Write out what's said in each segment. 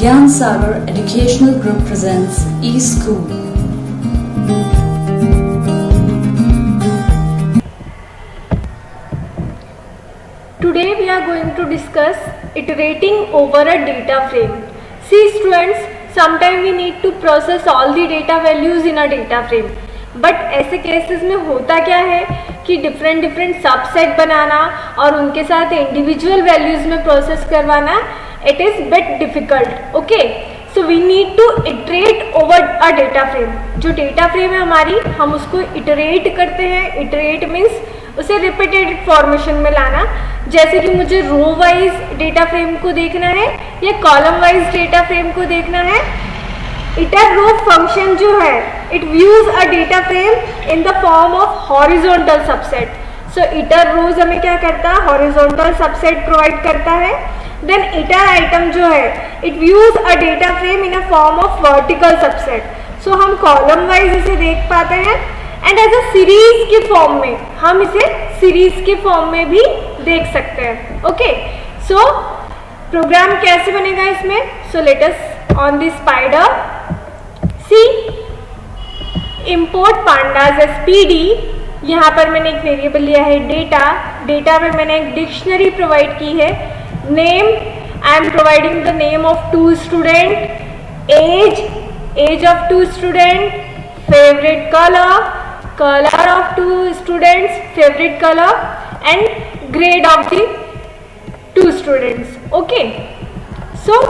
Gyan Sagar Educational Group presents eSchool. Today we are going to discuss iterating over a data frame. See students, sometimes we need to process all the data values in a data frame. But ऐसे cases में होता क्या है कि different subset बनाना और उनके साथ individual values में प्रोसेस करवाना it is bit difficult. Okay, so we need to iterate over a data frame. जो डेटा फ्रेम है हमारी, हम उसको इटरेट करते हैं. इटरेट मीन्स उसे रिपीटेड फॉर्मेशन में लाना. जैसे कि मुझे रो वाइज डेटा फ्रेम को देखना है या कॉलम वाइज डेटा फ्रेम को देखना है. इटर रो फंक्शन जो है it views a data frame in the form of horizontal subset. So iter rows हमें क्या करता है, हॉरिजॉन्टल सबसेट प्रोवाइड करता है. देन इटर आइटम जो है it views a data frame in a form of vertical subset. So हम column wise इसे देख पाते हैं एंड एज अ सीरीज के फॉर्म में हम इसे सीरीज के फॉर्म में भी देख सकते हैं. ओके, सो प्रोग्राम कैसे बनेगा इसमें. So let us on the Spyder see import pandas as pd. यहाँ पर मैंने एक वेरिएबल लिया है डेटा. डेटा में मैंने एक डिक्शनरी प्रोवाइड की है. Name, I am providing the name of 2 student. Age of 2 student. Favourite colour of 2 students, favourite colour and grade of the 2 students. Okay, so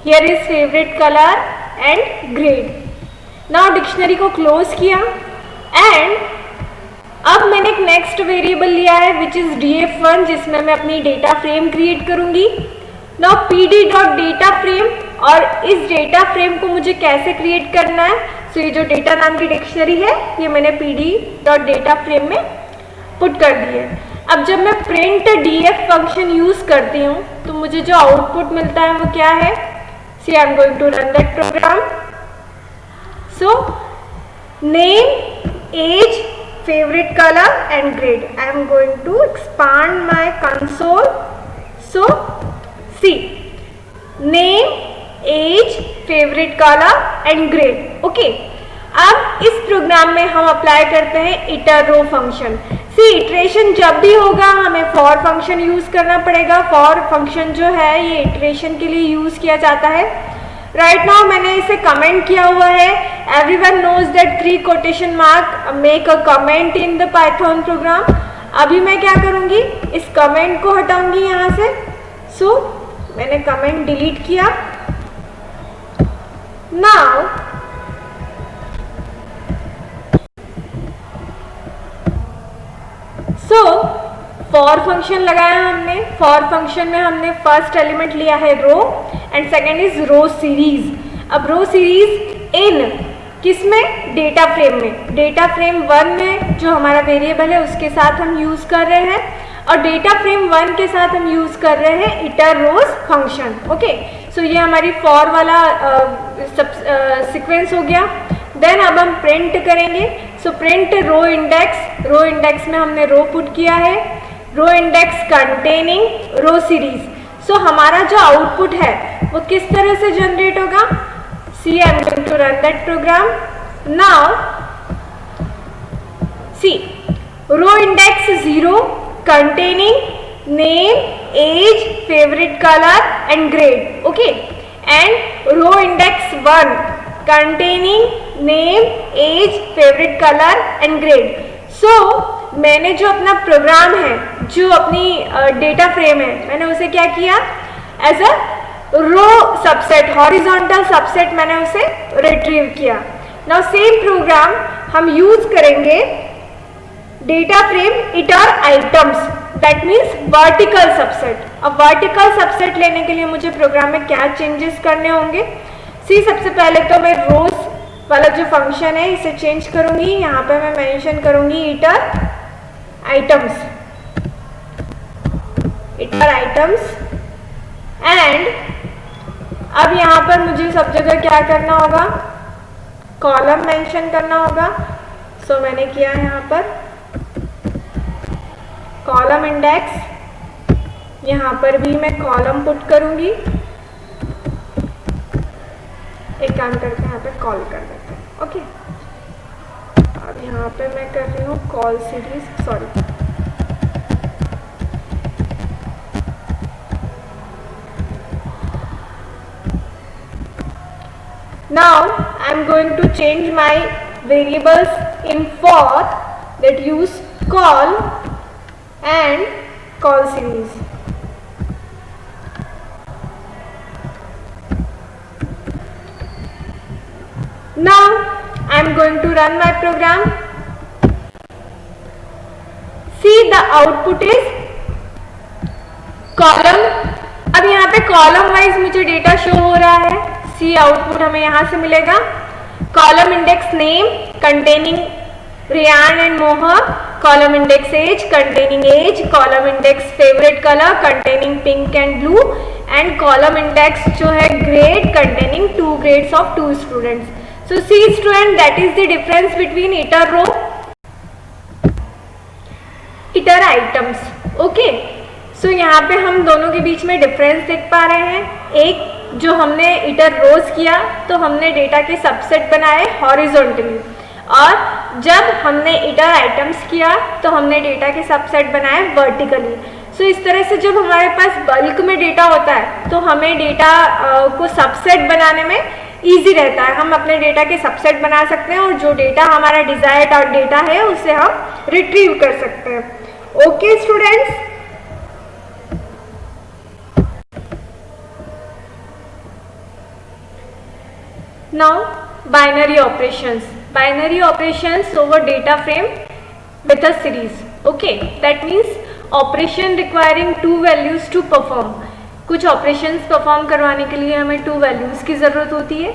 here is favourite colour and grade. Now dictionary को close किया and अब मैंने एक next variable लिया है which is df1 जिसमें मैं अपनी डेटा फ्रेम क्रिएट करूंगी. नाउ pd.data फ्रेम, और इस डेटा फ्रेम को मुझे कैसे क्रिएट करना है. सो ये जो डेटा नाम की डिक्शनरी है ये मैंने pd.data फ्रेम में पुट कर दी है. अब जब मैं प्रिंट df फंक्शन यूज करती हूँ तो मुझे जो आउटपुट मिलता है वो क्या है. See I am going to run that program. So name, age, favorite color and grade. I am going to expand my console. So see, name, age, favorite color and grade. Okay, अब इस programme में हम apply करते हैं hitter रो function. सी iteration जब भी होगा हमें फॉर फंक्शन यूज करना पड़ेगा. फॉर फंक्शन जो है ये इटरेशन के लिए यूज किया जाता है. राइट नाउ मैंने इसे कमेंट किया हुआ है. Everyone knows that 3 quotation mark make a comment in the Python program. अभी मैं क्या करूंगी, इस कमेंट को हटाऊंगी यहाँ से. सो मैंने कमेंट डिलीट किया. नाउ सो फॉर फंक्शन लगाया हमने. फॉर फंक्शन में हमने फर्स्ट एलिमेंट लिया है row and second is row series. अब रो सीरीज इन किसमें, डेटा फ्रेम में. डेटा फ्रेम 1 में जो हमारा वेरिएबल है उसके साथ हम यूज कर रहे हैं और डेटा फ्रेम 1 के साथ हम यूज कर रहे हैं इटर रोज फंक्शन. ओके, सो ये हमारी फॉर वाला सीक्वेंस हो गया. देन अब हम प्रिंट करेंगे. So print row index. Row index में हमने रो पुट किया है. रो इंडेक्स कंटेनिंग रो सीरीज. सो हमारा जो आउटपुट है वो किस तरह से जनरेट होगा. See I am going to run that program. Now see row index 0 containing name, age, favourite colour and grade. Okay, and row index 1 containing name, age, favorite color and grade. So मैंने जो अपना programme है, जो अपनी data frame है, मैंने उसे क्या किया, as a row subset, horizontal subset मैंने उसे रिट्रीव किया. नाउ सेम प्रोग्राम हम यूज करेंगे data frame iteritems, that means vertical subset. अब वर्टिकल सबसेट लेने के लिए मुझे प्रोग्राम में क्या चेंजेस करने होंगे. सी सबसे पहले तो मैं रोज वाला जो फंक्शन है इसे चेंज करूंगी. यहाँ पे मैं मेंशन करूंगी इटर आइटम्स एंड अब यहाँ पर मुझे सब जगह क्या करना होगा, कॉलम मेंशन करना होगा. सो मैंने किया यहाँ पर कॉलम इंडेक्स. यहाँ पर भी मैं कॉलम पुट करूंगी एक काम करते हैं, यहाँ पे कॉल कर देते हैं। ओके, अब यहाँ पे मैं कर रही हूँ call series, sorry now I am going to change my variables in for that use call and call series. Now I am going to run my program. See, the output is column. अब यहाँ पे column wise मुझे data show हो रहा है। See output हमें यहाँ से मिलेगा। Column index name containing Riyan and Moha, column index age containing age, column index favourite colour containing pink and blue, and column index जो है grade containing 2 grades of 2 students. So C student, that is the difference between iter row, iter items. Okay, so यहाँ पे हम दोनों के बीच में difference देख पा रहे हैं। एक जो हमने इटर रोज किया तो हमने डेटा के सबसेट बनाए हॉरिजॉन्टली, और जब हमने इटर आइटम्स किया तो हमने डेटा के सबसेट बनाए वर्टिकली। सो इस तरह से जब हमारे पास बल्क में डेटा होता है तो हमें डेटा को सबसेट बनाने में ईजी रहता है। हम अपने डेटा के सबसेट बना सकते हैं और जो डेटा हमारा डिजायर्ड डेटा है उसे हम रिट्रीव कर सकते हैं। Okay students, now binary operations. Binary operations over data frame with a series. Okay, that means operation requiring 2 values to perform. कुछ ऑपरेशंस परफॉर्म करवाने के लिए हमें 2 वैल्यूज़ की ज़रूरत होती है।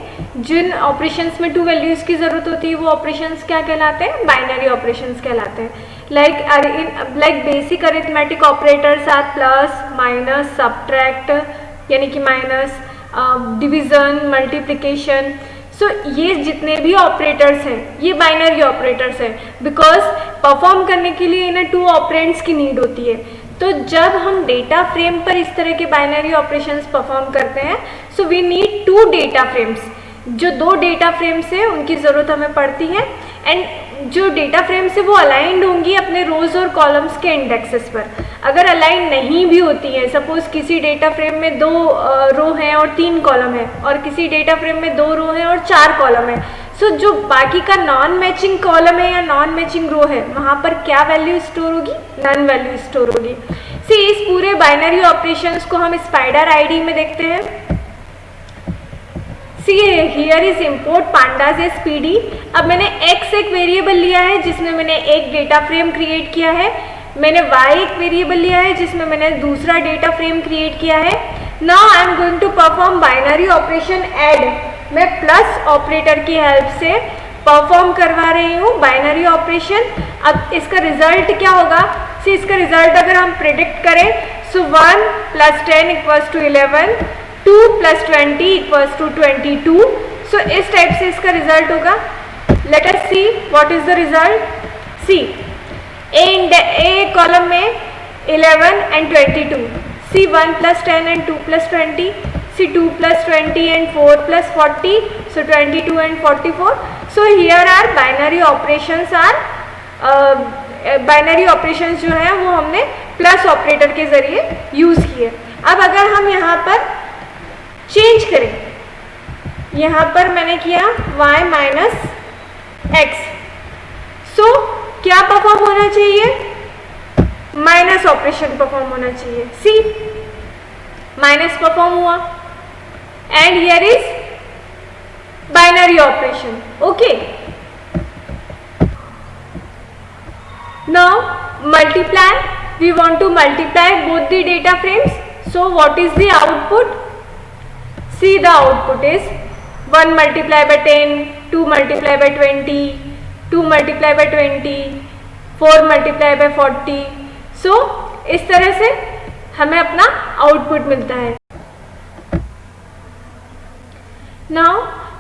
जिन ऑपरेशंस में 2 वैल्यूज़ की ज़रूरत होती है वो ऑपरेशंस क्या कहलाते हैं? बाइनरी ऑपरेशंस कहलाते हैं। Like basic arithmetic operators are plus, minus, subtract यानी कि माइनस, डिवीज़न, मल्टीप्लिकेशन। सो ये जितने भी ऑपरेटर्स हैं ये बाइनरी ऑपरेटर्स हैं, बिकॉज परफॉर्म करने के लिए इन्हें 2 ऑपरेंड्स की नीड होती है। तो जब हम डेटा फ्रेम पर इस तरह के बाइनरी ऑपरेशंस परफॉर्म करते हैं, so we need 2 data frames. जो 2 डेटा फ्रेम्स हैं उनकी ज़रूरत हमें पड़ती है, एंड जो डेटा फ्रेम्स है वो अलाइंड होंगी अपने रोज और कॉलम्स के इंडेक्सेस पर। अगर अलाइन नहीं भी होती है, सपोज किसी डेटा फ्रेम में 2 रो हैं और 3 कॉलम है, और किसी डेटा फ्रेम में 2 रो हैं और 4 कॉलम है, सो जो बाकी का नॉन मैचिंग कॉलम है या नॉन मैचिंग रो है वहाँ पर क्या वैल्यू स्टोर होगी? नन वैल्यू स्टोर होगी। सी, इस पूरे बाइनरी ऑपरेशंस को हम स्पाइडर आईडी में देखते हैं। See, here is import pandas as PD. अब मैंने x एक वेरिएबल लिया है जिसमें मैंने एक डेटा फ्रेम क्रिएट किया है, मैंने y एक वेरिएबल लिया है जिसमें मैंने दूसरा डेटा फ्रेम क्रिएट किया है। Now I am going to perform binary operation add. मैं प्लस ऑपरेटर की हेल्प से परफॉर्म करवा रही हूँ बाइनरी ऑपरेशन। अब इसका रिजल्ट क्या होगा? सी, इसका रिजल्ट अगर हम प्रिडिक्ट करें, सो 1 + 10 = 11, 2 + 20 = 22। सो इस टाइप से इसका रिजल्ट होगा। Let us see what is the result. See, a column में 11 and 22, see 1 + 10 and 2 + 20, see 2 + 20 and 4 + 40, so 22 and 44. So here are binary operations binary operations जो है वो हमने प्लस ऑपरेटर के जरिए यूज किए। अब अगर हम यहाँ पर चेंज करें, यहाँ पर मैंने किया y - x, सो क्या परफॉर्म होना चाहिए? माइनस ऑपरेशन परफॉर्म होना चाहिए। सी, माइनस परफॉर्म हुआ, and here is binary operation. Okay, now multiply, we want to multiply both the data frames. So what is the output? See, the output is 1 × 10, 2 × 20, 2 × 20, 4 × 40. So इस तरह से हमें अपना output मिलता है। Now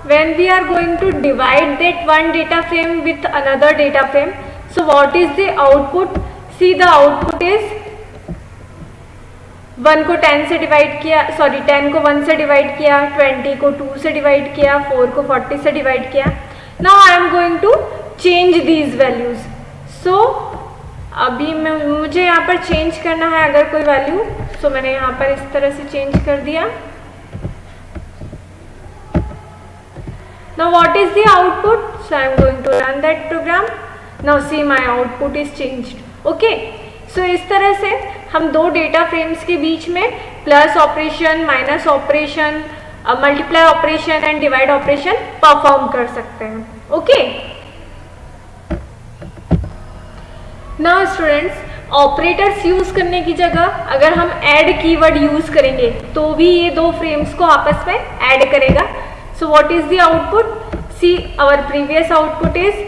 when we are going to divide that one data frame with another data frame, so what is the output? See, the output is 1 को 10 से divide किया, सॉरी 10 को 1 से डिवाइड किया, 20 को 2 से डिवाइड किया, 4 को 40 से डिवाइड किया. Now I am going to change these values. So अभी मुझे यहाँ पर चेंज करना है अगर कोई वैल्यू, सो मैंने यहाँ पर इस तरह से चेंज कर दिया. Now what is the output? So I am going to run that program. Now see my output is changed. Okay, so इस तरह से हम दो डेटा फ्रेम्स के बीच में plus operation, minus operation, multiply operation and divide operation perform कर सकते हैं. Okay, now students, operators use करने की जगह अगर हम ऐड कीवर्ड यूज करेंगे तो भी ये दो फ्रेम्स को आपस में ऐड करेगा. So what is the output? See our previous output is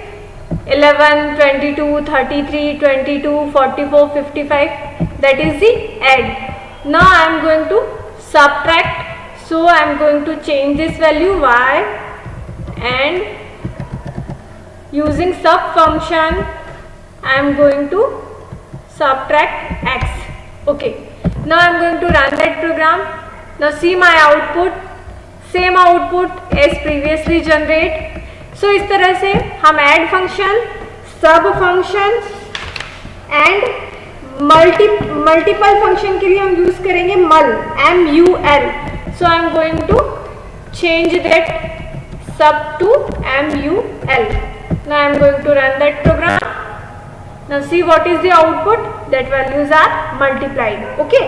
11, 22, 33, 22, 44, 55. That is the add. Now I am going to subtract. So I am going to change this value y, and using sub function I am going to subtract x. Okay. Now I am going to run that program. Now see my output. Same output as previously generate. So इस तरह से हम add function, sub function and multiple function के लिए हम use करेंगे mul, MUL. So I am going to change that sub to MUL. Now I am going to run that program. Now see what is the output, that values are multiplied. Okay,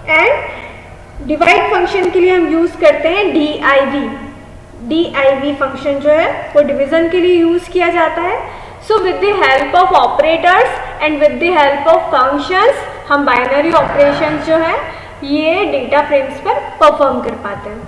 and divide function के लिए हम use करते हैं DIV function जो है वो division के लिए यूज किया जाता है. So with the help of operators and with the help of functions हम बाइनरी ऑपरेशंस जो है ये डेटा फ्रेम्स पर परफॉर्म कर पाते हैं.